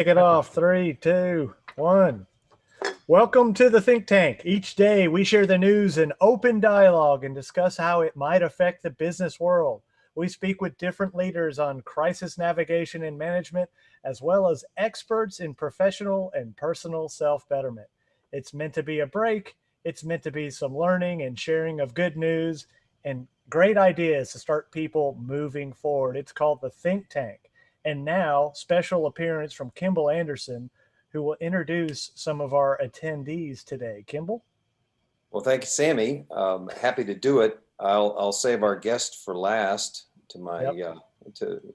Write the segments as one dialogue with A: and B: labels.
A: Take it off. 3, 2, 1. Welcome to the Think Tank. Each day we share the news in open dialogue and discuss how it might affect the business world. We speak with different leaders on crisis navigation and management, as well as experts in professional and personal self-betterment. It's meant to be a break. It's meant to be some learning and sharing of good news and great ideas to start people moving forward. It's called the Think Tank. And now, special appearance from Kimball Anderson, who will introduce some of our attendees today. Kimball?
B: Well, thank you, Sammy. Happy to do it. I'll save our guest for last to my,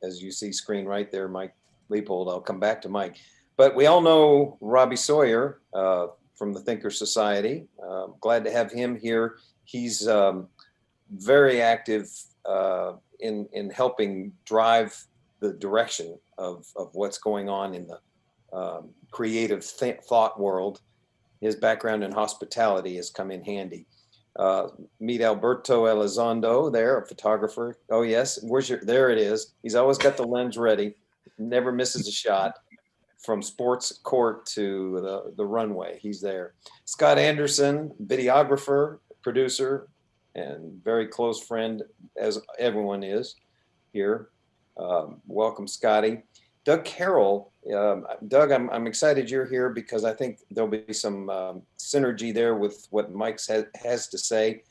B: as you see screen right there, Mike Liebhold. I'll come back to Mike. But we all know Robbie Sawyer from the Thinker Society. Glad to have him here. He's very active in helping drive the direction of what's going on in the creative thought world. His background in hospitality has come in handy. Meet Alberto Elizondo there, a photographer. Oh yes, there it is. He's always got the lens ready, never misses a shot. From sports court to the runway, he's there. Scott Anderson, videographer, producer, and very close friend, as everyone is here. Welcome, Scotty. Doug Carroll. Doug, I'm excited you're here because I think there'll be some synergy there with what Mike has to say.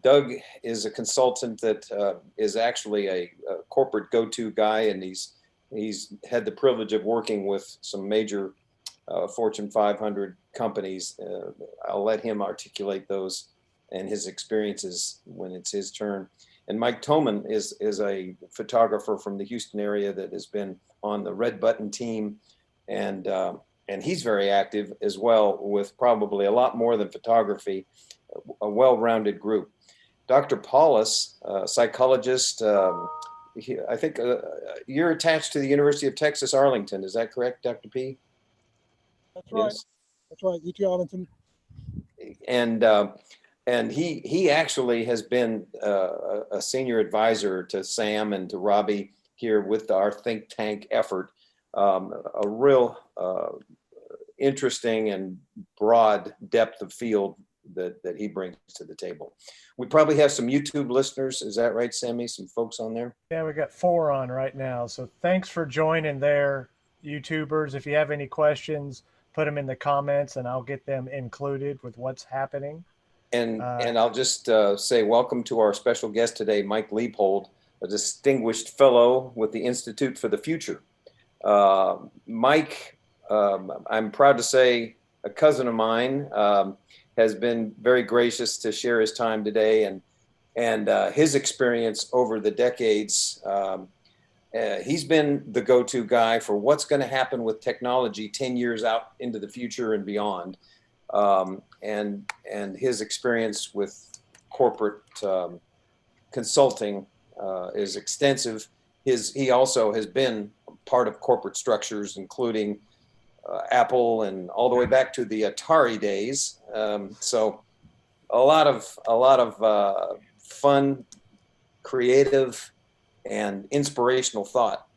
B: Doug is a consultant that is actually a corporate go-to guy, and he's had the privilege of working with some major Fortune 500 companies. I'll let him articulate those and his experiences when it's his turn. And Mike Toman is a photographer from the Houston area that has been on the Red Button team, and he's very active as well, with probably a lot more than photography, a well-rounded group. Dr. Paulus, psychologist, I think you're attached to the University of Texas, Arlington. Is that correct, Dr. P?
C: That's right. Yes. That's right, UT Arlington.
B: And he actually has been a senior advisor to Sam and to Robbie here with our think tank effort. A real interesting and broad depth of field that he brings to the table. We probably have some YouTube listeners. Is that right, Sammy? Some folks on there?
A: Yeah, we got 4 on right now. So thanks for joining there, YouTubers. If you have any questions, put them in the comments and I'll get them included with what's happening.
B: And I'll just say welcome to our special guest today, Mike Liebhold, a distinguished fellow with the Institute for the Future. Mike, I'm proud to say, a cousin of mine, has been very gracious to share his time today and his experience over the decades. He's been the go-to guy for what's going to happen with technology 10 years out into the future and beyond. And his experience with corporate consulting is extensive. He also has been part of corporate structures, including Apple and all the way back to the Atari days. So a lot of fun, creative, and inspirational thought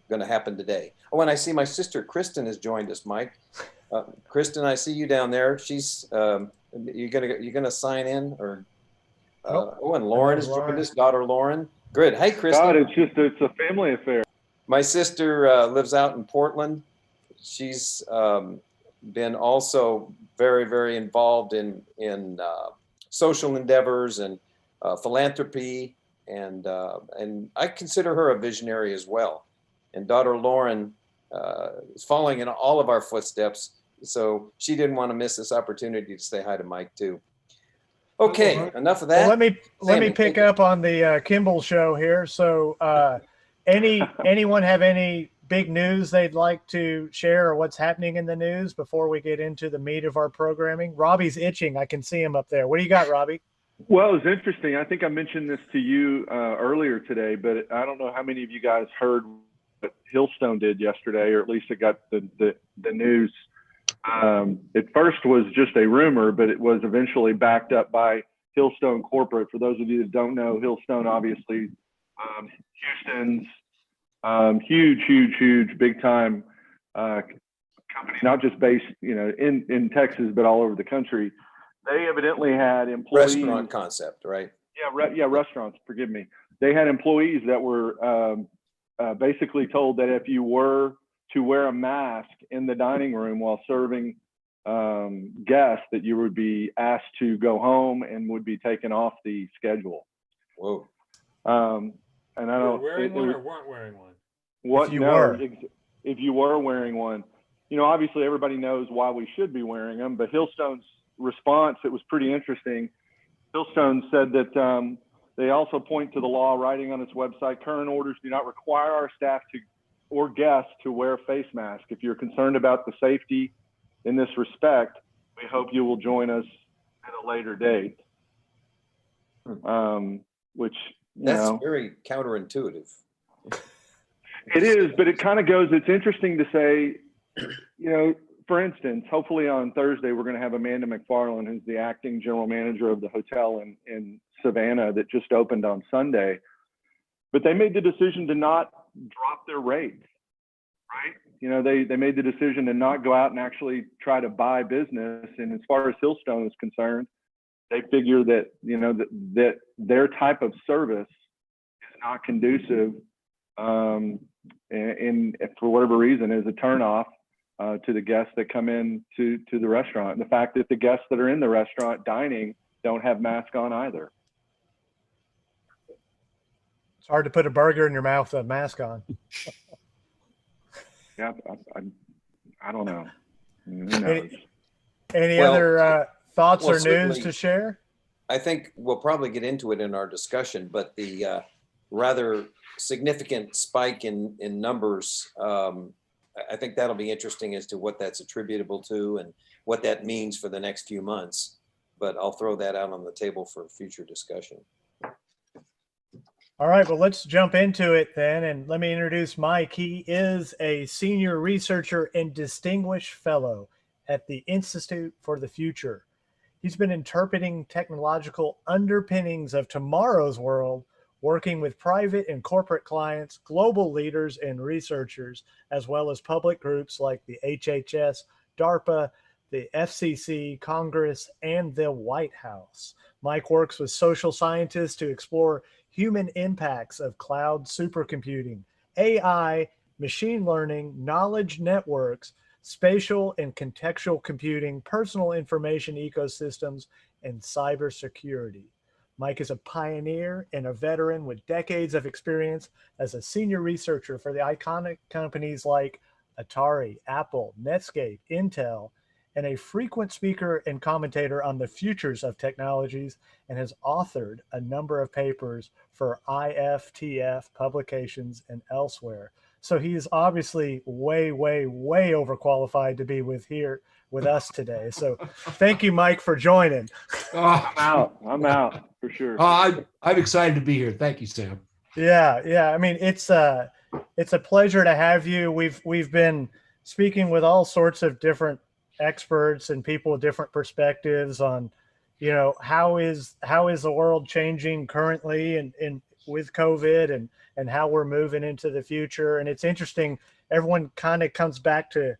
B: going to happen today. Oh, and I see my sister Kristen has joined us, Mike. Kristen, I see you down there. She's you gonna sign in or? Oh, and Lauren has joined us. Daughter Lauren. Good. Hey, Kristen.
D: God, it's a family affair.
B: My sister lives out in Portland. She's been also very, very involved in social endeavors and philanthropy, and I consider her a visionary as well. And daughter Lauren is following in all of our footsteps, so she didn't want to miss this opportunity to say hi to Mike too. Okay, enough of that.
A: Well, let me pick up on the Kimball show here. So, anyone have any big news they'd like to share, or what's happening in the news before we get into the meat of our programming? Robbie's itching. I can see him up there. What do you got, Robbie?
D: Well, it was interesting. I think I mentioned this to you earlier today, but I don't know how many of you guys heard what Hillstone did yesterday, or at least it got the news. It first was just a rumor, but it was eventually backed up by Hillstone Corporate. For those of you that don't know, Hillstone, obviously, Houston's huge, big time company, not just based, in Texas, but all over the country. They evidently had employees.
B: Restaurant concept, right?
D: Yeah, restaurants. Forgive me. They had employees that were basically told that if you were to wear a mask in the dining room while serving guests, that you would be asked to go home and would be taken off the schedule.
B: Whoa.
D: And I don't.
E: Wearing one or weren't wearing one?
D: What?
A: If you were.
D: If you were wearing one, obviously everybody knows why we should be wearing them. But Hillstone's response, it was pretty interesting. Hillstone said that they also point to the law, writing on its website, current orders do not require our staff or guests to wear a face mask. If you're concerned about the safety in this respect, we hope you will join us at a later date. Which,
B: That's very counterintuitive.
D: It is, but it kind of goes, it's interesting to say, for instance, hopefully on Thursday, we're going to have Amanda McFarland, who's the acting general manager of the hotel in Savannah that just opened on Sunday. But they made the decision to not drop their rates, right? They made the decision to not go out and actually try to buy business. And as far as Hillstone is concerned, they figure that, that their type of service is not conducive, and for whatever reason, is a turnoff to the guests that come in to the restaurant. And the fact that the guests that are in the restaurant dining don't have masks on either.
A: It's hard to put a burger in your mouth with a mask on.
D: Yeah, I don't know. Who knows?
A: Any other thoughts or news
B: certainly,
A: to share?
B: I think we'll probably get into it in our discussion, but the rather significant spike in numbers, I think that'll be interesting as to what that's attributable to and what that means for the next few months. But I'll throw that out on the table for future discussion.
A: All right, well, let's jump into it then. And let me introduce Mike. He is a senior researcher and distinguished fellow at the Institute for the Future. He's been interpreting technological underpinnings of tomorrow's world, working with private and corporate clients, global leaders and researchers, as well as public groups like the HHS, DARPA, the FCC, Congress, and the White House. Mike works with social scientists to explore human impacts of cloud supercomputing, AI, machine learning, knowledge networks, spatial and contextual computing, personal information ecosystems, and cybersecurity. Mike is a pioneer and a veteran with decades of experience as a senior researcher for the iconic companies like Atari, Apple, Netscape, Intel, and a frequent speaker and commentator on the futures of technologies, and has authored a number of papers for IFTF publications and elsewhere. So he is obviously way, way, way overqualified to be here with us today. So thank you, Mike, for joining.
D: I'm out for sure.
F: I'm excited to be here. Thank you, Sam.
A: Yeah. I mean, it's a pleasure to have you. We've been speaking with all sorts of different experts and people with different perspectives on, how is the world changing currently and with COVID and how we're moving into the future. And it's interesting, everyone kind of comes back to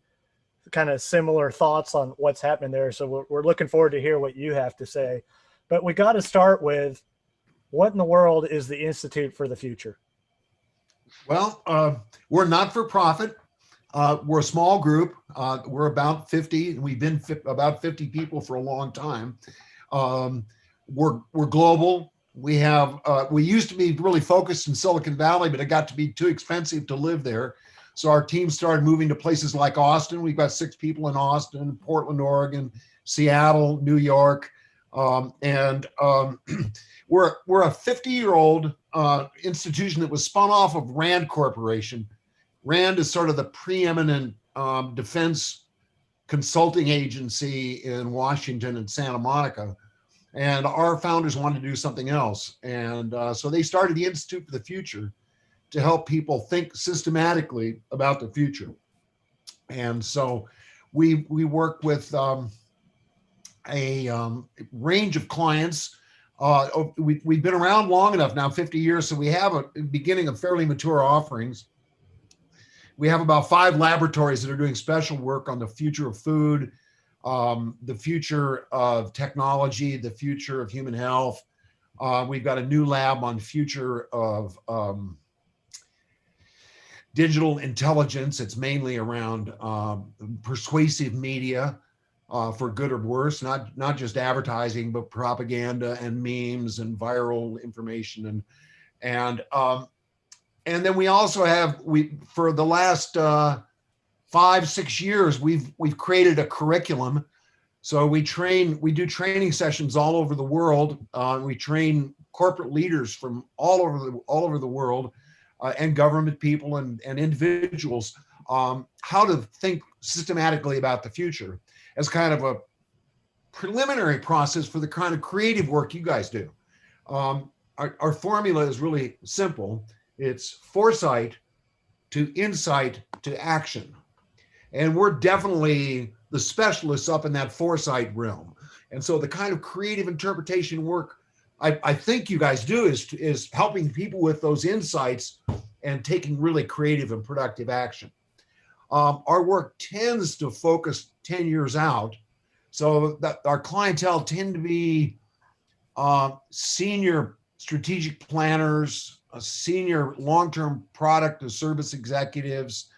A: kind of similar thoughts on what's happening there. So we're looking forward to hear what you have to say. But we got to start with, what in the world is the Institute for the Future?
F: Well, we're not for profit. We're a small group. We're about 50, and we've been about 50 people for a long time. We're global. We used to be really focused in Silicon Valley, but it got to be too expensive to live there. So our team started moving to places like Austin. We've got 6 people in Austin, Portland, Oregon, Seattle, New York. We're a 50-year-old institution that was spun off of Rand Corporation. Rand is sort of the preeminent defense consulting agency in Washington and Santa Monica. And our founders wanted to do something else. And so they started the Institute for the Future to help people think systematically about the future. And so we work with a range of clients. We've been around long enough now, 50 years, so we have a beginning of fairly mature offerings. We have about 5 laboratories that are doing special work on the future of food, the future of technology, the future of human health. We've got a new lab on future of digital intelligence. It's mainly around persuasive media for good or worse, not just advertising, but propaganda and memes and viral information. And then we also have, for the last 5-6 years, we've created a curriculum. So we do training sessions all over the world. We train corporate leaders from all over the world, and government people and individuals, how to think systematically about the future as kind of a preliminary process for the kind of creative work you guys do. Our formula is really simple. It's foresight to insight to action. And we're definitely the specialists up in that foresight realm. And so the kind of creative interpretation work I think you guys do is helping people with those insights and taking really creative and productive action. Our work tends to focus 10 years out. So that our clientele tend to be senior strategic planners, senior long-term product and service executives,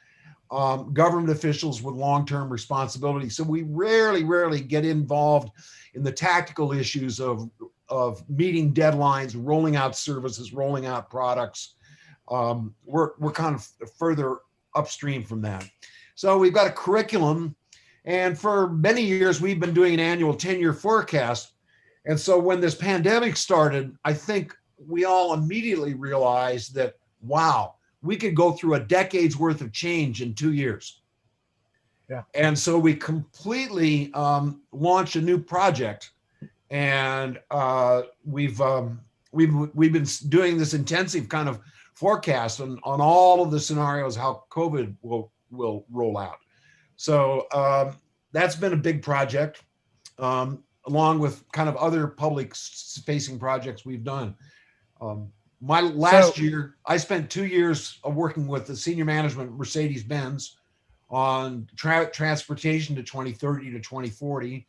F: government officials with long-term responsibility. So we rarely get involved in the tactical issues of meeting deadlines, rolling out services, rolling out products. We're kind of further upstream from that. So we've got a curriculum, and for many years we've been doing an annual 10-year forecast. And so when this pandemic started, I think we all immediately realized that, wow, we could go through a decade's worth of change in 2 years.
A: Yeah.
F: And so we completely launched a new project, and we've been doing this intensive kind of forecast on all of the scenarios how COVID will roll out. So that's been a big project, along with kind of other public facing projects we've done. My last year, I spent 2 years of working with the senior management of Mercedes-Benz on transportation to 2030 to 2040.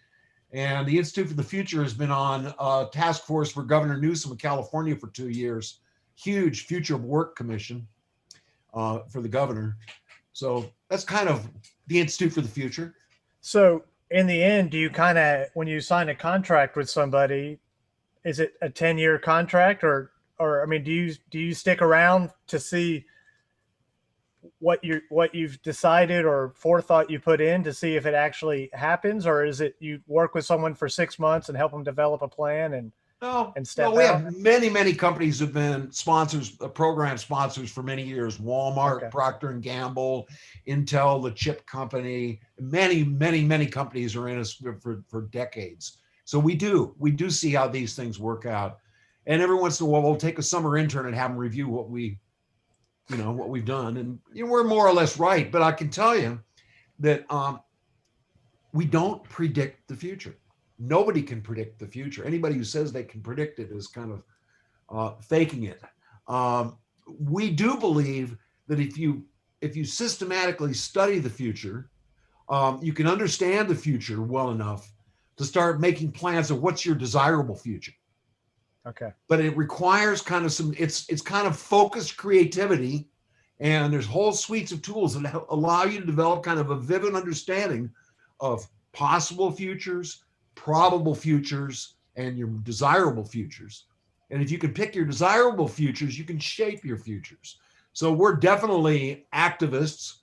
F: And the Institute for the Future has been on a task force for Governor Newsom of California for 2 years. Huge future of work commission for the governor. So that's kind of the Institute for the Future.
A: So in the end, do you kind of, when you sign a contract with somebody, is it a 10-year contract, or I mean, do you stick around to see what you've decided or forethought you put in to see if it actually happens, or is it you work with someone for 6 months and help them develop a plan and step
F: we
A: out?
F: have many companies who've been sponsors, program sponsors for many years. Walmart,
A: Okay.
F: Procter and Gamble, Intel, the chip company. Many companies are in us for decades. So we do see how these things work out. And every once in a while, we'll take a summer intern and have them review what we've done. And we're more or less right. But I can tell you that we don't predict the future. Nobody can predict the future. Anybody who says they can predict it is kind of faking it. We do believe that if you systematically study the future, you can understand the future well enough to start making plans of what's your desirable future.
A: Okay.
F: But it requires kind of it's kind of focused creativity, and there's whole suites of tools that allow you to develop kind of a vivid understanding of possible futures, probable futures, and your desirable futures. And if you can pick your desirable futures, you can shape your futures. So we're definitely activists.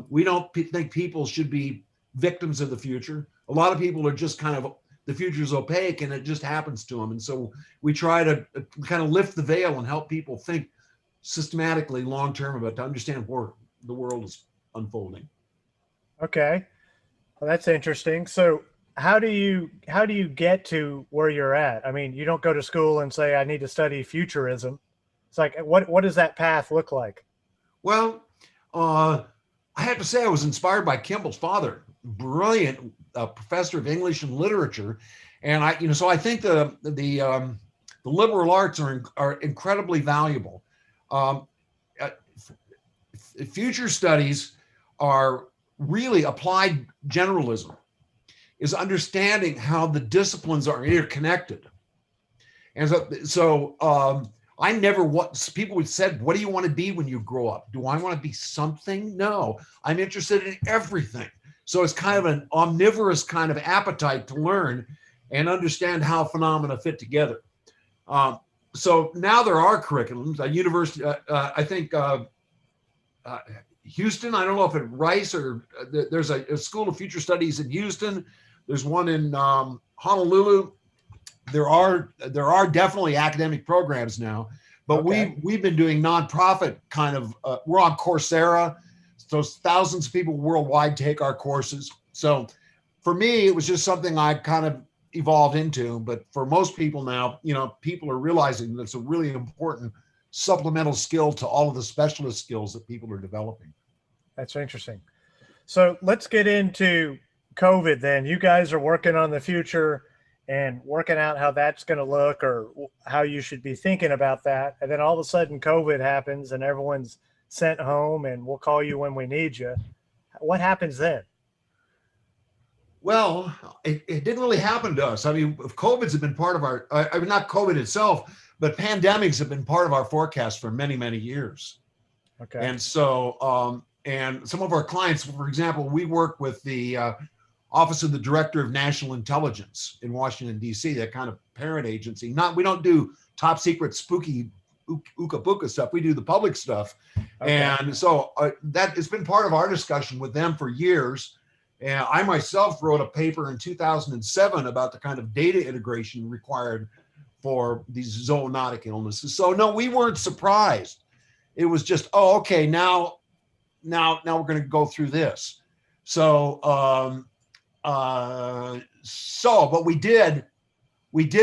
F: We don't think people should be victims of the future. A lot of people are just kind of, the future is opaque and it just happens to them. And so we try to kind of lift the veil and help people think systematically long-term about to understand where the world is unfolding.
A: Okay. Well, that's interesting. So how do you get to where you're at? I mean, you don't go to school and say, I need to study futurism. It's like, what does that path look like?
F: Well, I have to say I was inspired by Kimball's father, brilliant professor of English and literature. And so I think the liberal arts are incredibly valuable. future studies are really applied generalism, is understanding how the disciplines are interconnected. And so I never people would said, what do you want to be when you grow up? Do I want to be something? No, I'm interested in everything. So it's kind of an omnivorous kind of appetite to learn and understand how phenomena fit together. So now there are curriculums. A university, I think Houston, I don't know if it's Rice or there's a School of Future Studies in Houston. There's one in Honolulu. There are definitely academic programs now, but
A: Okay.
F: we've been doing nonprofit kind of. We're on Coursera, so thousands of people worldwide take our courses. So for me, it was just something I kind of evolved into. But for most people now, people are realizing that's a really important supplemental skill to all of the specialist skills that people are developing.
A: That's interesting. So let's get into COVID then. You guys are working on the future and working out how that's going to look or how you should be thinking about that. And then all of a sudden COVID happens and everyone's sent home and we'll call you when we need you. What happens then?
F: Well, it didn't really happen to us. I mean, COVID's have been part of our, I mean, not COVID itself, but pandemics have been part of our forecast for many, many years.
A: Okay.
F: And so, and some of our clients, for example, we work with the Office of the Director of National Intelligence in Washington, D.C., that kind of parent agency. We don't do top secret, spooky, ooka-booka stuff. We do the public stuff. Okay. And so that it's been part of our discussion with them for years. And I myself wrote a paper in 2007 about the kind of data integration required for these zoonotic illnesses. So no, we weren't surprised. It was just, oh, okay, now we're going to go through this. So, but we did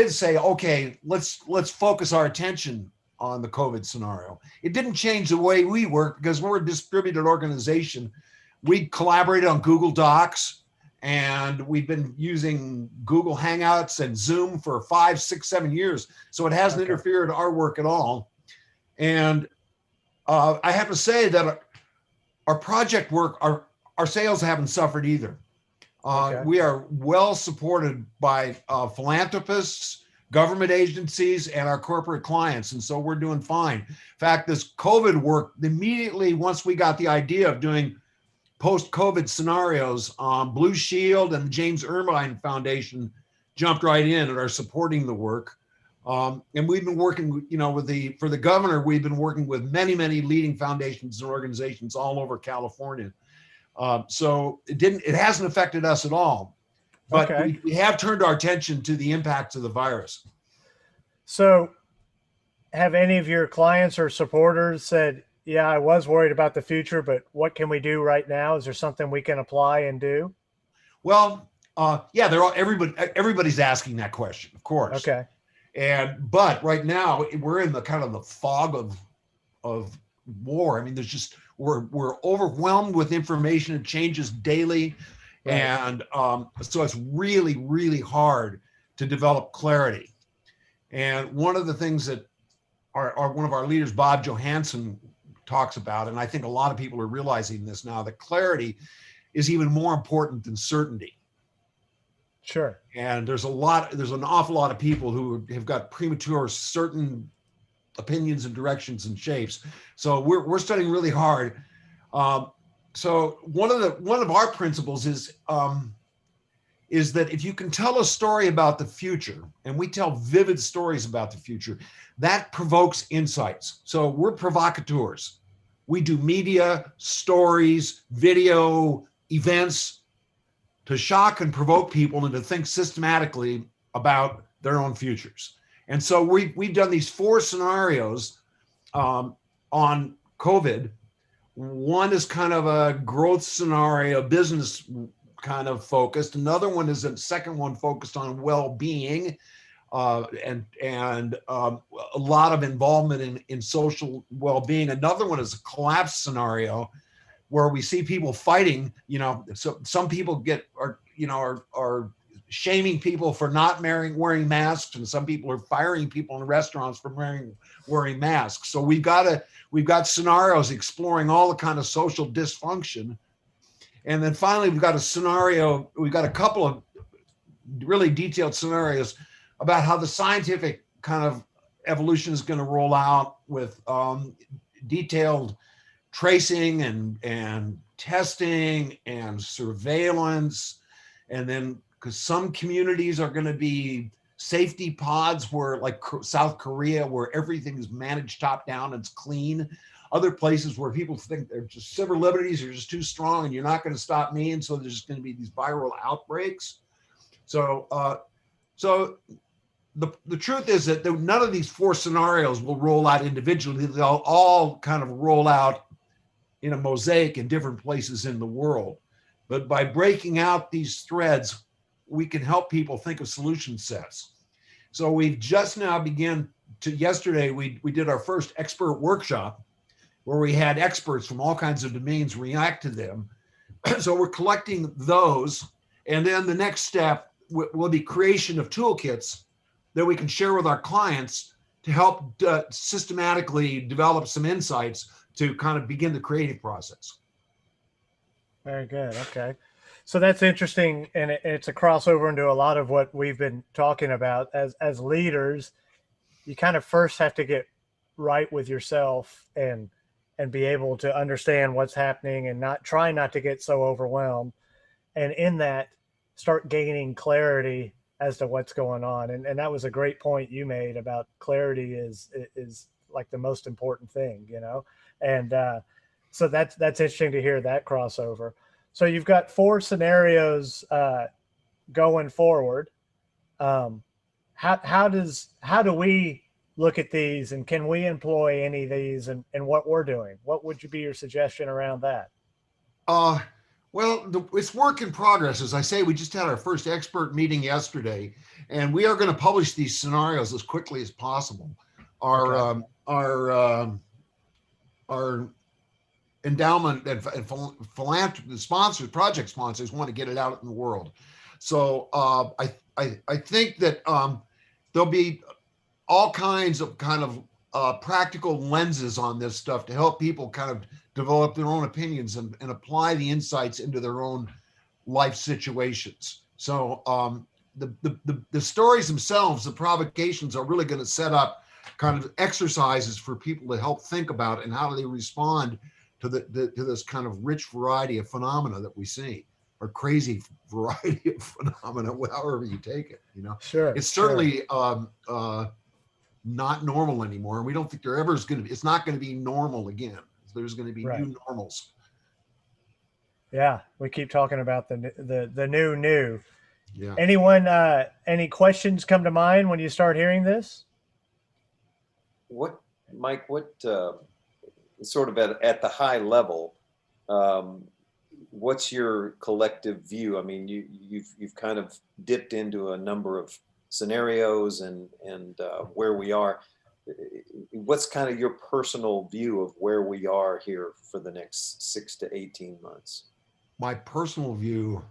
F: say, okay, let's focus our attention on the COVID scenario. It didn't change the way we work because we're a distributed organization. We collaborated on Google Docs, and we've been using Google Hangouts and Zoom for 5, 6, 7 years. So it hasn't interfered with our work at all. And I have to say that our project work, our sales haven't suffered either. We are well supported by philanthropists, government agencies, and our corporate clients. And so we're doing fine. In fact, this COVID work, immediately once we got the idea of doing post-COVID scenarios, Blue Shield and the James Irvine Foundation jumped right in and are supporting the work. And we've been working, for the governor, we've been working with many, many leading foundations and organizations all over California. So it hasn't affected us at all, but we have turned our attention to the impacts of the virus.
A: So have any of your clients or supporters said, yeah, I was worried about the future, but what can we do right now? Is there something we can apply and do?
F: Well, yeah, everybody's asking that question, of course.
A: Okay.
F: But right now we're in the kind of the fog of war. I mean, we're overwhelmed with information. It changes daily. Right. And so it's really, really hard to develop clarity. And one of the things that one of our leaders, Bob Johansson, talks about, and I think a lot of people are realizing this now, that clarity is even more important than certainty.
A: Sure.
F: And there's an awful lot of people who have got premature certain opinions and directions and shapes. So we're studying really hard. So one of our principles is that if you can tell a story about the future, and we tell vivid stories about the future, that provokes insights. So we're provocateurs. We do media, stories, video, events to shock and provoke people and to think systematically about their own futures. And so we've done these 4 scenarios on COVID. One is kind of a growth scenario, business kind of focused. Another one is a second one focused on well-being and a lot of involvement in social well-being. Another one is a collapse scenario where we see people fighting. So some people are shaming people for not wearing masks, and some people are firing people in restaurants for wearing masks. So we've got scenarios exploring all the kind of social dysfunction. And then finally, we've got a couple of really detailed scenarios about how the scientific kind of evolution is going to roll out with detailed tracing and testing and surveillance. And then because some communities are going to be safety pods where, like South Korea, where everything is managed top down and it's clean. Other places where people think they're just civil liberties are just too strong and you're not going to stop me. And so there's just going to be these viral outbreaks. So the truth is that none of these four scenarios will roll out individually. They'll all kind of roll out in a mosaic in different places in the world. But by breaking out these threads, we can help people think of solution sets. So we've just now yesterday, we did our first expert workshop where we had experts from all kinds of domains react to them. So we're collecting those. And then the next step will be creation of toolkits that we can share with our clients to help systematically develop some insights to kind of begin the creative process.
A: Very good. Okay. So that's interesting. And it's a crossover into a lot of what we've been talking about as leaders. You kind of first have to get right with yourself and be able to understand what's happening and try not to get so overwhelmed. And in that, start gaining clarity as to what's going on. And that was a great point you made about clarity is like the most important thing, you know? And so that's interesting to hear that crossover. So you've got four scenarios going forward. How do we look at these, and can we employ any of these and what we're doing? What would you be your suggestion around that?
F: Well, it's work in progress. As I say, we just had our first expert meeting yesterday, and we are going to publish these scenarios as quickly as possible. Our endowment and philanthropy sponsors, project sponsors, want to get it out in the world. So I think that there'll be all kinds of practical lenses on this stuff to help people kind of develop their own opinions and apply the insights into their own life situations. So the stories themselves, the provocations, are really going to set up kind of exercises for people to help think about and how do they respond to this kind of rich variety of phenomena that we see, or crazy variety of phenomena, however you take it. You know,
A: sure,
F: it's certainly not normal anymore, and we don't think there ever is going to be. It's not going to be normal again. There's going to be new normals.
A: Yeah, we keep talking about the new.
F: Yeah.
A: Anyone, any questions come to mind when you start hearing this?
B: Mike, sort of at the high level, what's your collective view? I mean, you've kind of dipped into a number of scenarios and where we are. What's kind of your personal view of where we are here for the next 6 to 18 months?
F: My personal view,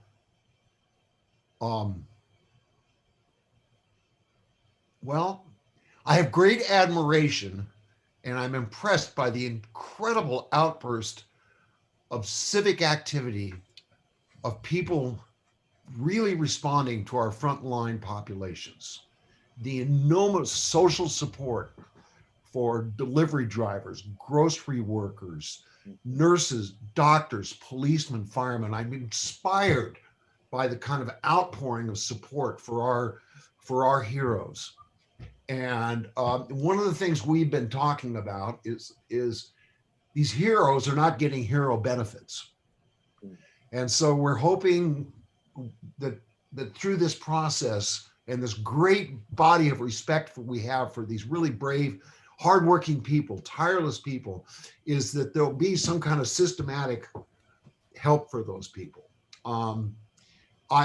F: well, I have great admiration and I'm impressed by the incredible outburst of civic activity of people really responding to our frontline populations. The enormous social support for delivery drivers, grocery workers, nurses, doctors, policemen, firemen. I'm inspired by the kind of outpouring of support for our heroes. And one of the things we've been talking about is these heroes are not getting hero benefits. And so we're hoping that through this process and this great body of respect we have for these really brave, hardworking people, tireless people, is that there'll be some kind of systematic help for those people.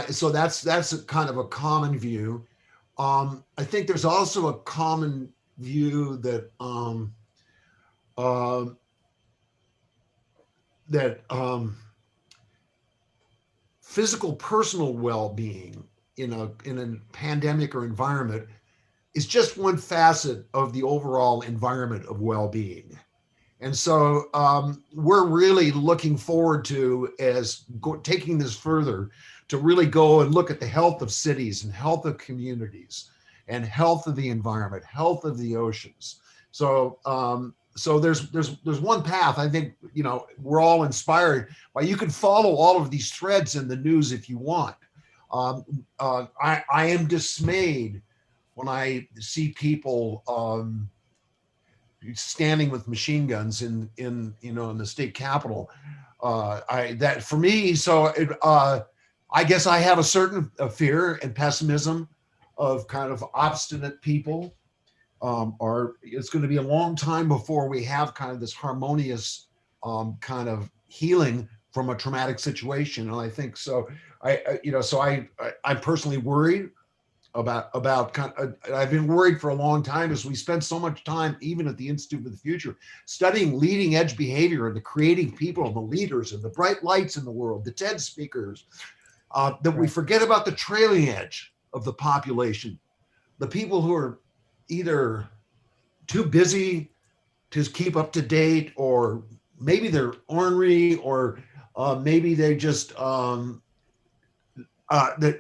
F: So that's a kind of a common view. I think there's also a common view that physical personal well-being in a pandemic or environment is just one facet of the overall environment of well-being. And so we're really looking forward to taking this further to really go and look at the health of cities and health of communities and health of the environment, health of the oceans. So so there's one path. I think, we're all inspired by. You can follow all of these threads in the news if you want. I am dismayed when I see people standing with machine guns in the state capitol. That for me, I guess I have a certain fear and pessimism of kind of obstinate people. It's going to be a long time before we have kind of this harmonious kind of healing from a traumatic situation. And I think so. I'm personally worried about I've been worried for a long time, as we spend so much time, even at the Institute for the Future, studying leading edge behavior and the creative people and the leaders and the bright lights in the world, the TED speakers, that we forget about the trailing edge of the population, the people who are either too busy to keep up to date, or maybe they're ornery, or maybe they just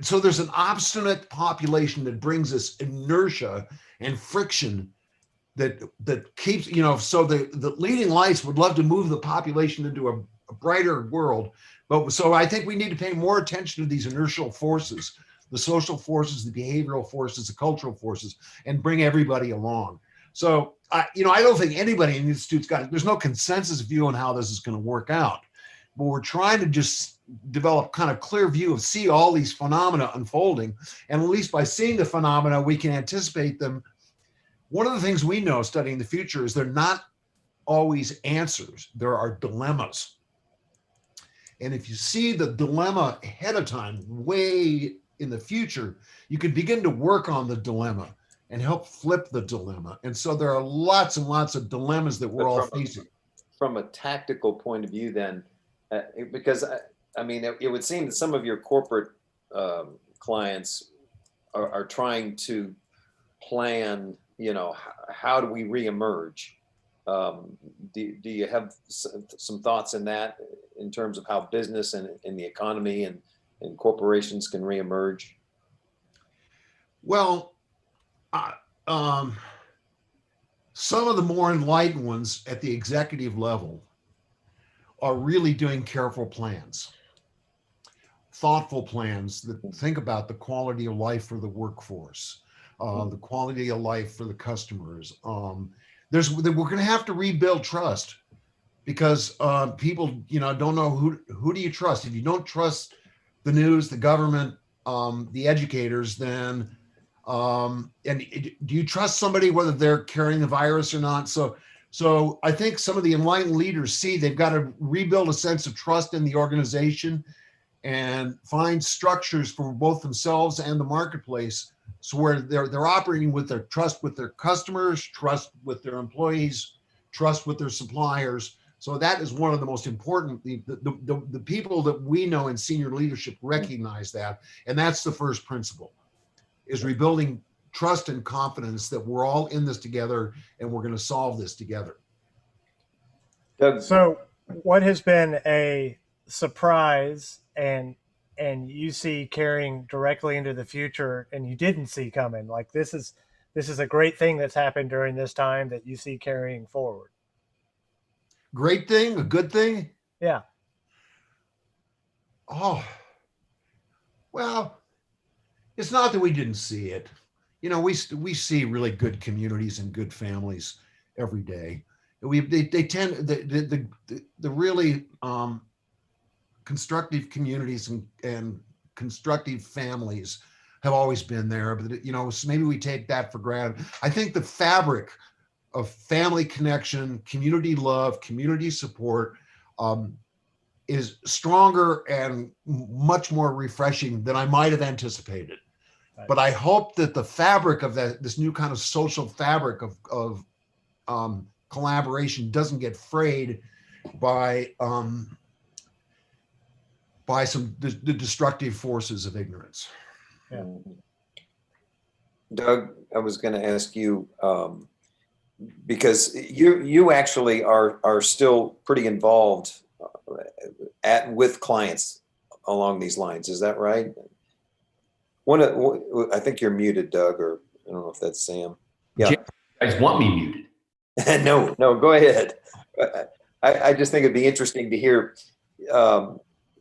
F: so there's an obstinate population that brings this inertia and friction that keeps, so the leading lights would love to move the population into a brighter world. But so I think we need to pay more attention to these inertial forces, the social forces, the behavioral forces, the cultural forces, and bring everybody along. So, I don't think anybody in the Institute's there's no consensus view on how this is going to work out. But we're trying to just develop kind of clear view see all these phenomena unfolding. And at least by seeing the phenomena, we can anticipate them. One of the things we know studying the future is they're not always answers. There are dilemmas. And if you see the dilemma ahead of time, way in the future, you can begin to work on the dilemma and help flip the dilemma. And so there are lots and lots of dilemmas that we're all facing.
B: From a tactical point of view then, because it would seem that some of your corporate clients are trying to plan, how do we reemerge? Do you have some thoughts in that, in terms of how business and the economy and corporations can reemerge?
F: Well, some of the more enlightened ones at the executive level are really doing careful plans, thoughtful plans that think about the quality of life for the workforce, the quality of life for the customers. We're going to have to rebuild trust, because people, don't know who do you trust. If you don't trust the news, the government, the educators, then and do you trust somebody whether they're carrying the virus or not? So I think some of the enlightened leaders see they've got to rebuild a sense of trust in the organization and find structures for both themselves and the marketplace, so where they're operating with their trust with their customers, trust with their employees, trust with their suppliers. So that is one of the most important. The people that we know in senior leadership recognize that, and that's the first principle, is rebuilding trust and confidence that we're all in this together and we're going to solve this together.
B: Doug.
A: So what has been a surprise and you see carrying directly into the future and you didn't see coming? Like this is a great thing that's happened during this time that you see carrying forward.
F: Great thing, a good thing?
A: Yeah.
F: Oh, well, it's not that we didn't see it. We see really good communities and good families every day. They tend the really constructive communities and constructive families have always been there, but so maybe we take that for granted. I think the fabric of family connection, community love, community support is stronger and much more refreshing than I might have anticipated. Right. But I hope that the fabric of this new kind of social fabric of collaboration doesn't get frayed by some the destructive forces of ignorance.
A: Yeah.
B: Doug, I was going to ask you, because you actually are still pretty involved with clients along these lines. Is that right? I think you're muted, Doug, or I don't know if that's Sam. Yeah.
E: You guys want me muted?
B: No, go ahead. I just think it'd be interesting to hear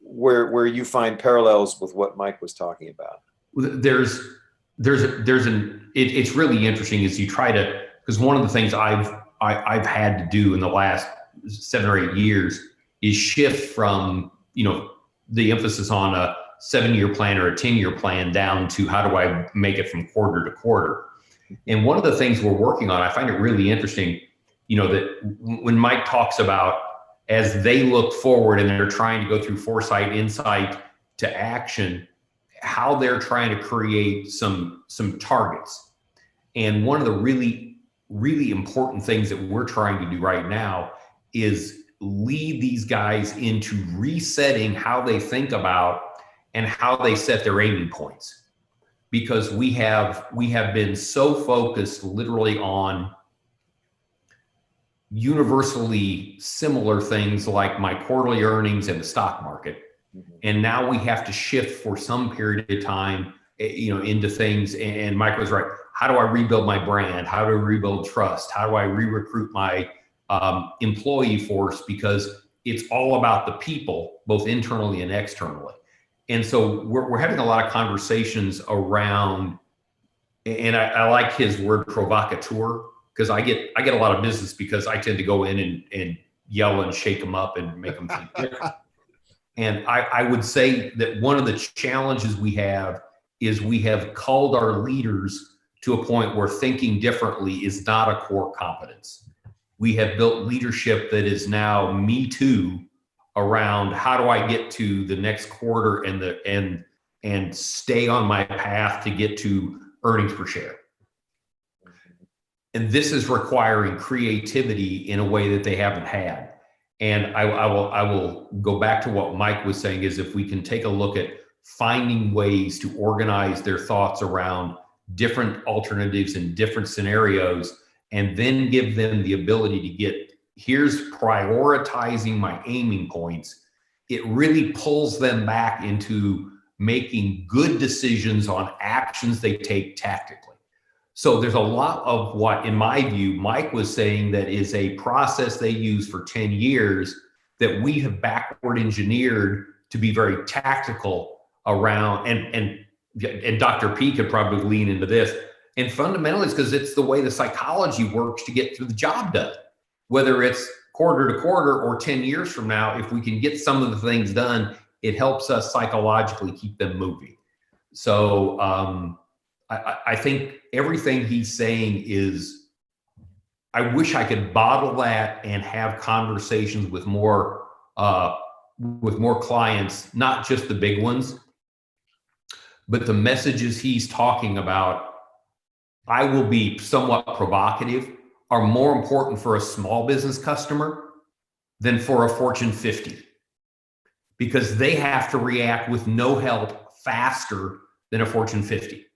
B: where you find parallels with what Mike was talking about.
E: It's really interesting as you try to, because one of the things I've had to do in the last 7 or 8 years is shift from, the emphasis on a 7-year plan or a 10-year plan down to how do I make it from quarter to quarter. And one of the things we're working on, I find it really interesting, that when Mike talks about as they look forward and they're trying to go through foresight, insight to action, how they're trying to create some targets. And one of the really, really important things that we're trying to do right now is lead these guys into resetting how they think about and how they set their aiming points. Because we have been so focused literally on universally similar things like my quarterly earnings and the stock market. And now we have to shift for some period of time, into things. And Mike was right. How do I rebuild my brand? How do I rebuild trust? How do I re-recruit my employee force? Because it's all about the people, both internally and externally. And so we're having a lot of conversations around, and I like his word provocateur, because I get a lot of business because I tend to go in and yell and shake them up and make them think different. And I would say that one of the challenges we have is we have culled our leaders to a point where thinking differently is not a core competence. We have built leadership that is now me too around how do I get to the next quarter and stay on my path to get to earnings per share. And this is requiring creativity in a way that they haven't had. And I will go back to what Mike was saying, is if we can take a look at finding ways to organize their thoughts around different alternatives and different scenarios, and then give them the ability to get, here's prioritizing my aiming points, it really pulls them back into making good decisions on actions they take tactically. So there's a lot of what, in my view, Mike was saying that is a process they use for 10 years that we have backward engineered to be very tactical around, and Dr. P could probably lean into this. And fundamentally, it's because it's the way the psychology works to get through the job done. Whether it's quarter to quarter or 10 years from now, if we can get some of the things done, it helps us psychologically keep them moving. So I think everything he's saying is, I wish I could bottle that and have conversations with more clients, not just the big ones, but the messages he's talking about, I will be somewhat provocative, are more important for a small business customer than for a Fortune 50, because they have to react with no help faster than a Fortune 50.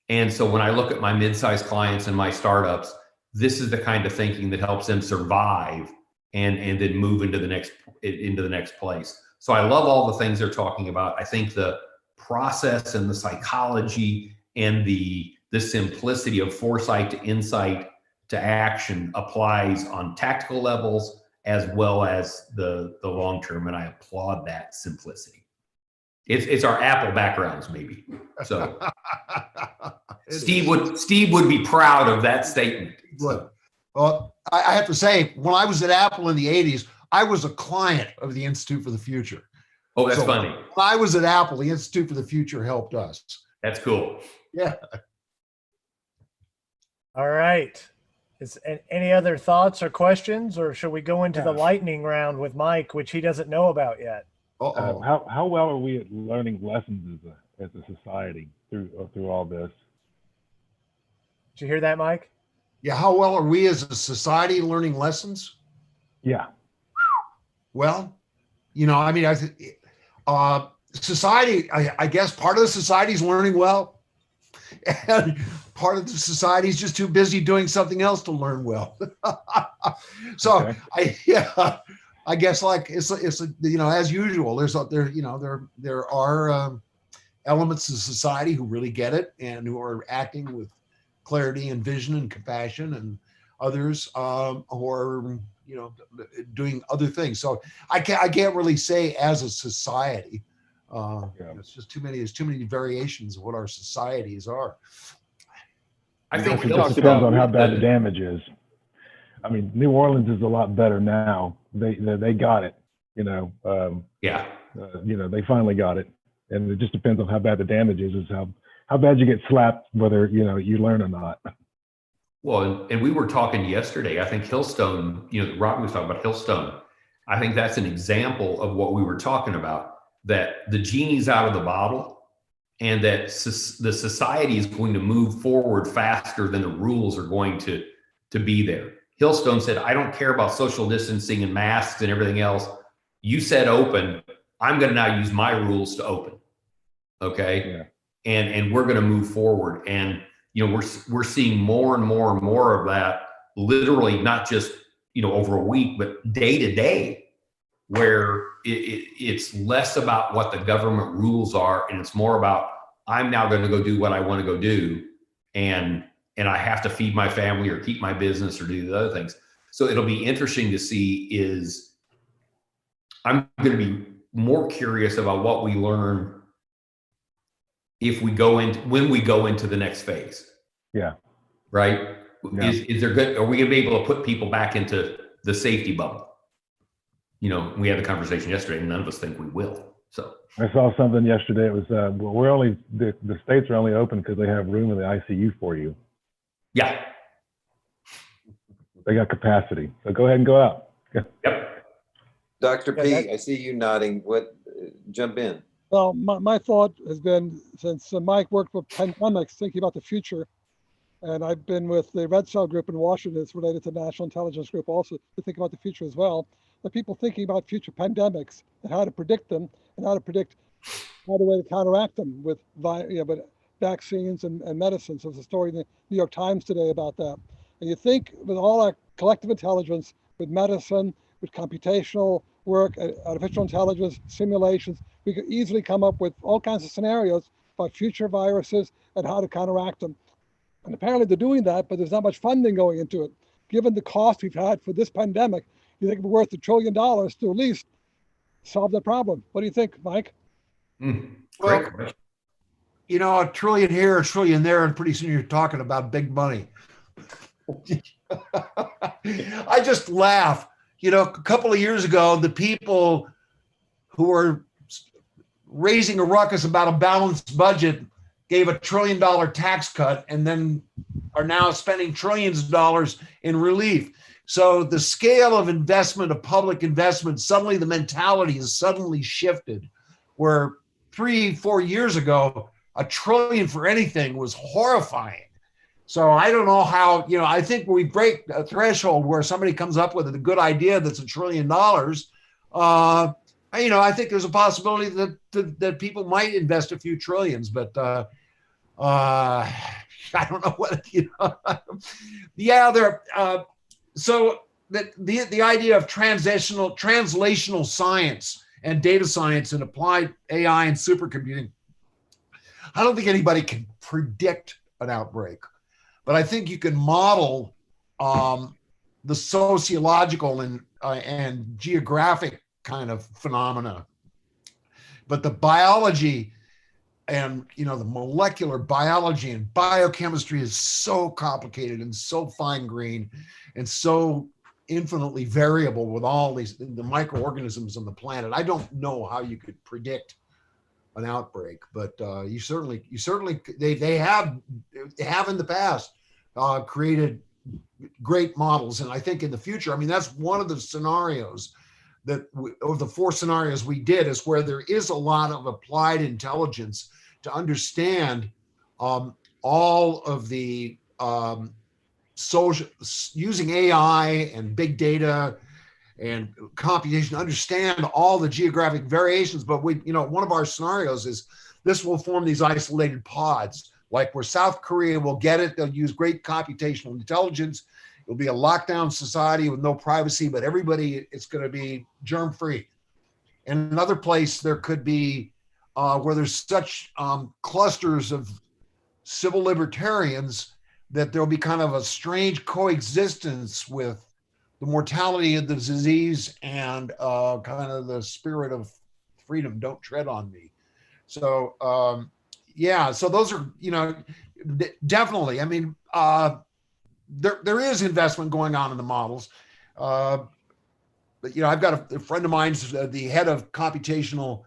E: And so when I look at my mid-sized clients and my startups, this is the kind of thinking that helps them survive and then move into the next place. So I love all the things they're talking about. I think the process and the psychology and the simplicity of foresight to insight to action applies on tactical levels as well as the long term, and I applaud that simplicity. It's our Apple backgrounds, maybe. So Steve would be proud of that statement.
F: Good. Well, I have to say, when I was at Apple in the 80s, I was a client of the Institute for the Future.
E: Oh, that's funny.
F: When I was at Apple, the Institute for the Future helped us.
E: That's cool.
F: Yeah.
A: All right. Is any other thoughts or questions, or should we go into the lightning round with Mike, which he doesn't know about yet?
D: How well are we at learning lessons as a society through all this?
A: Did you hear that, Mike?
F: Yeah. How well are we as a society learning lessons?
D: Yeah.
F: Well, I mean, society, I guess part of the society is learning well, and part of the society is just too busy doing something else to learn well. So
G: okay.
F: I guess like it's as usual. There are elements of society who really get it and who are acting with clarity and vision and compassion, and others who are doing other things. So I can't really say as a society. It's just too many. There's too many variations of what our societies are.
E: I think
G: it just depends on how bad the damage is. I mean, New Orleans is a lot better now. They got it. They finally got it, and it just depends on how bad the damage is how bad you get slapped, whether you learn or not.
E: Well, and we were talking yesterday. I think Hillstone. Robbie was talking about Hillstone. I think that's an example of what we were talking about. That the genie's out of the bottle, and that the society is going to move forward faster than the rules are going to be there. Hillstone said, I don't care about social distancing and masks and everything else. You said open. I'm going to now use my rules to open. Okay. Yeah. And we're going to move forward. And, we're seeing more and more and more of that, literally not just, over a week, but day to day, where it's less about what the government rules are, and it's more about, I'm now going to go do what I want to go do. And I have to feed my family or keep my business or do the other things. So it'll be interesting to see I'm going to be more curious about what we learn when we go into the next phase.
G: Yeah.
E: Right. Yeah. Are we going to be able to put people back into the safety bubble? We had the conversation yesterday, and none of us think we will. So
G: I saw something yesterday. It was the states are only open because they have room in the ICU for you.
E: Yeah.
G: They got capacity. So go ahead and go out.
E: Yep.
B: Dr. P, I see you nodding. Jump in.
C: Well, my thought has been, since Mike worked with pandemics, thinking about the future, and I've been with the Red Cell group in Washington, it's related to National Intelligence Group also, to think about the future as well. The people thinking about future pandemics and how to predict them, and how to predict how to counteract them with vaccines and medicines. There's a story in the New York Times today about that. And you think with all our collective intelligence, with medicine, with computational work, artificial intelligence, simulations, we could easily come up with all kinds of scenarios about future viruses and how to counteract them. And apparently they're doing that, but there's not much funding going into it. Given the cost we've had for this pandemic, you think it'd be worth $1 trillion to at least solve that problem. What do you think, Mike?
F: Well, $1 trillion here, $1 trillion there, and pretty soon you're talking about big money. I just laugh. A couple of years ago, the people who were raising a ruckus about a balanced budget gave $1 trillion tax cut, and then are now spending trillions of dollars in relief. So the scale of investment, of public investment, suddenly the mentality has suddenly shifted, where 3-4 years ago, $1 trillion for anything was horrifying. So I don't know how, I think we break a threshold where somebody comes up with a good idea that's $1 trillion. I think there's a possibility that people might invest a few trillions, but I don't know what, so the idea of translational science and data science and applied AI and supercomputing, I don't think anybody can predict an outbreak, but I think you can model the sociological and geographic kind of phenomena. But the biology and the molecular biology and biochemistry is so complicated and so fine-grained and so infinitely variable with all the microorganisms on the planet. I don't know how you could predict an outbreak, but they have in the past created great models. And I think in the future, that's one of the scenarios of the 4 scenarios we did, is where there is a lot of applied intelligence to understand all of the social, using AI and big data and computation, understand all the geographic variations. But we, one of our scenarios is this will form these isolated pods, like where South Korea will get it. They'll use great computational intelligence. It'll be a lockdown society with no privacy, but everybody, it's going to be germ free. And another place there could be where there's such clusters of civil libertarians that there'll be kind of a strange coexistence with the mortality of the disease and kind of the spirit of freedom. Don't tread on me. So yeah, so those are, definitely. I mean, there is investment going on in the models. But I've got a friend of mine's the head of computational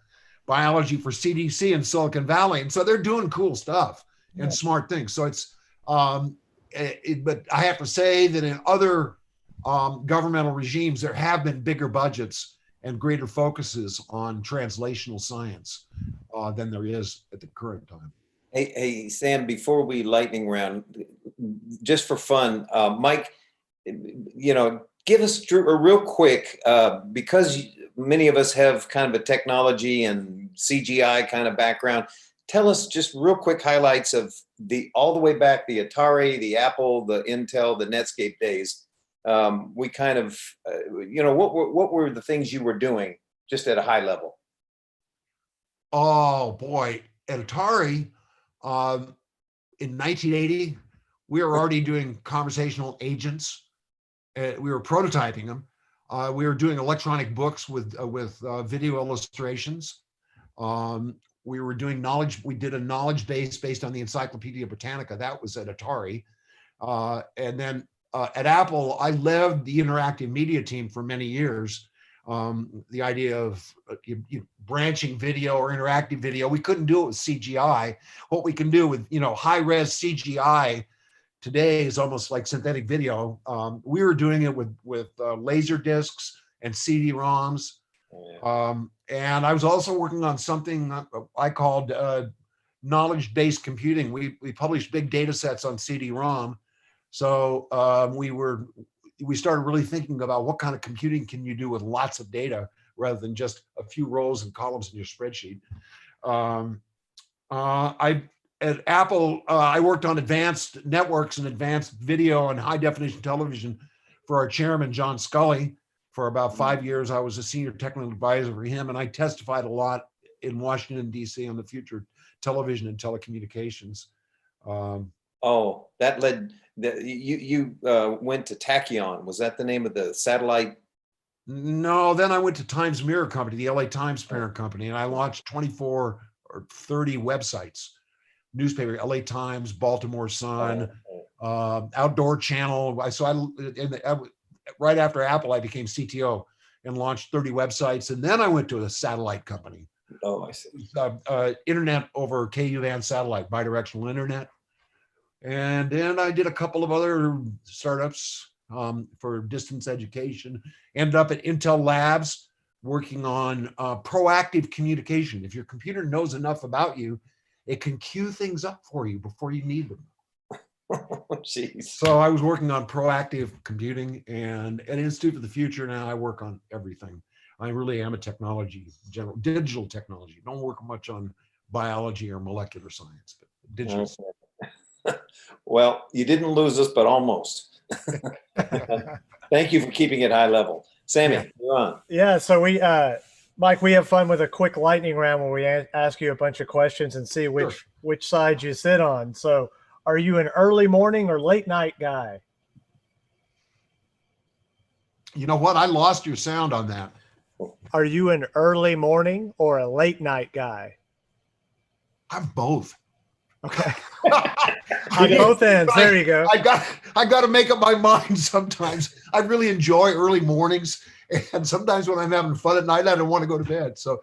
F: biology for CDC in Silicon Valley, and so they're doing cool stuff and smart things. So it's, but I have to say that in other governmental regimes, there have been bigger budgets and greater focuses on translational science than there is at the current time.
B: Hey, Sam, before we lightning round, just for fun, Mike, give us a real quick, because many of us have kind of a technology and CGI kind of background. Tell us just real quick highlights of all the way back, the Atari, the Apple, the Intel, the Netscape days. We kind of, what were the things you were doing just at a high level?
F: Oh boy, at Atari, in 1980, we were already doing conversational agents. We were prototyping them. We were doing electronic books with video illustrations. We were doing knowledge. We did a knowledge base based on the Encyclopedia Britannica. That was at Atari. And then at Apple, I led the interactive media team for many years. The idea of branching video or interactive video. We couldn't do it with CGI. What we can do with high-res CGI today is almost like synthetic video. We were doing it with laser discs and CD-ROMs. And I was also working on something I called knowledge-based computing. We published big data sets on CD-ROM. So we started really thinking about what kind of computing can you do with lots of data rather than just a few rows and columns in your spreadsheet. At Apple, I worked on advanced networks and advanced video and high definition television for our chairman, John Scully. For about 5 years, I was a senior technical advisor for him, and I testified a lot in Washington, D.C. on the future of television and telecommunications.
B: That led, you went to Tachyon. Was that the name of the satellite?
F: No, then I went to Times Mirror Company, the LA Times parent company, and I launched 24 or 30 websites, newspaper, LA Times, Baltimore Sun, Outdoor Channel. Right after Apple, I became CTO and launched 30 websites. And then I went to a satellite company.
B: Oh, I see.
F: Internet over KU band satellite, bidirectional internet. And then I did a couple of other startups for distance education. Ended up at Intel Labs working on proactive communication. If your computer knows enough about you, it can queue things up for you before you need them.
B: Jeez.
F: So I was working on proactive computing, and at Institute for the Future now I work on everything. I really am a digital technology. Don't work much on biology or molecular science, but digital.
B: Well, you didn't lose us, but almost. Thank you for keeping it high level. Sammy, you're on.
A: Yeah, so Mike, we have fun with a quick lightning round where we ask you a bunch of questions and see which side you sit on. So are you an early morning or late night guy?
F: You know what? I lost your sound on that.
A: Are you an early morning or a late night guy?
F: I'm both.
A: Okay. On both ends. There you go.
F: I got to make up my mind sometimes. I really enjoy early mornings, and sometimes when I'm having fun at night, I don't want to go to bed. So,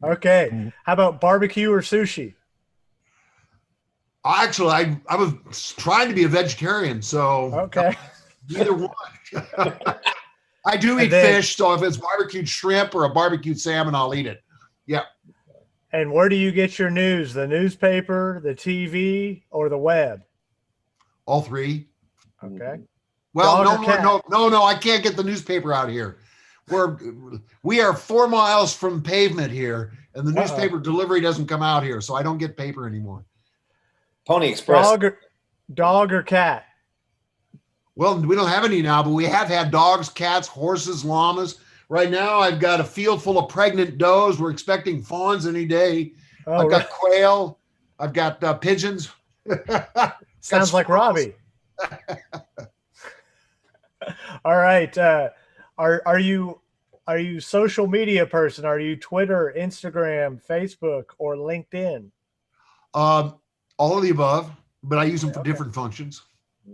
A: Okay. How about barbecue or sushi?
F: Actually, I was trying to be a vegetarian, so
A: okay.
F: Either one. I do eat fish, so if it's barbecued shrimp or a barbecued salmon, I'll eat it. Yeah.
A: And where do you get your news? The newspaper, the TV, or the web?
F: All three.
A: Okay.
F: Well,
A: Dog
F: no
A: or
F: more.
A: cat?
F: No. I can't get the newspaper out here. We are 4 miles from pavement here, and the newspaper delivery doesn't come out here, so I don't get paper anymore.
B: Pony Express.
A: Dog or cat?
F: Well, we don't have any now, but we have had dogs, cats, horses, llamas. Right now, I've got a field full of pregnant does. We're expecting fawns any day. I've got quail. I've got pigeons.
A: Sounds like Robbie. All right. Are you social media person? Are you Twitter, Instagram, Facebook, or LinkedIn?
F: All of the above, but I use them for different functions.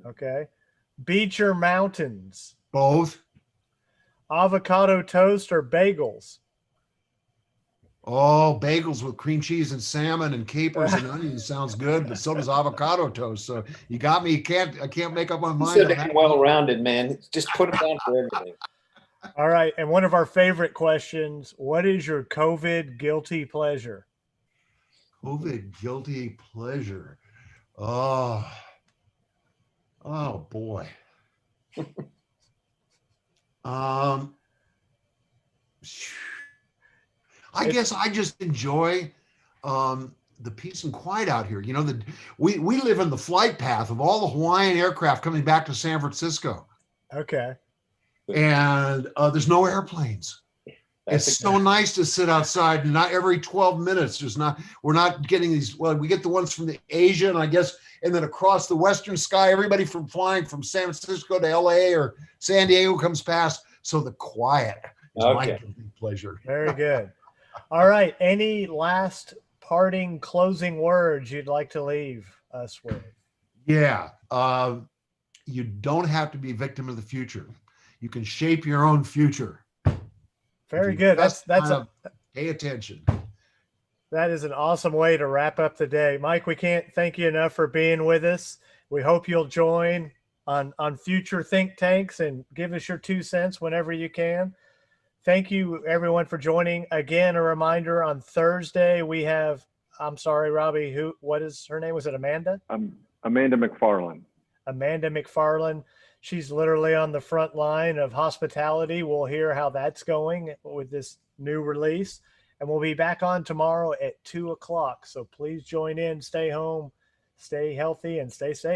A: Okay. Beach or mountains?
F: Both.
A: Avocado toast or bagels?
F: Oh, bagels with cream cheese and salmon and capers and onions sounds good, but so does avocado toast. So you got me. I can't make up my mind.
B: So damn well-rounded, man. Just put them down for everything.
A: All right. And one of our favorite questions, what is your COVID guilty pleasure?
F: COVID guilty pleasure. Oh boy. I guess I just enjoy the peace and quiet out here. You know, we live in the flight path of all the Hawaiian aircraft coming back to San Francisco.
A: Okay.
F: And there's no airplanes. It's so nice to sit outside, and not every 12 minutes. We're not getting these. Well, we get the ones from the Asia, and I guess, and then across the western sky, everybody from flying from San Francisco to LA or San Diego comes past. So the quiet is my guilty pleasure.
A: Very good. All right. Any last parting closing words you'd like to leave us with? Yeah.
F: You don't have to be a victim of the future. You can shape your own future.
A: Very good.
F: Pay attention.
A: That is an awesome way to wrap up the day. Mike, we can't thank you enough for being with us. We hope you'll join on future think tanks and give us your 2 cents whenever you can. Thank you, everyone, for joining. Again, a reminder, on Thursday, we have, I'm sorry, Robbie, what is her name? Was it Amanda?
D: Amanda McFarland.
A: Amanda McFarland. She's literally on the front line of hospitality. We'll hear how that's going with this new release. And we'll be back on tomorrow at 2 o'clock. So please join in, stay home, stay healthy, and stay safe.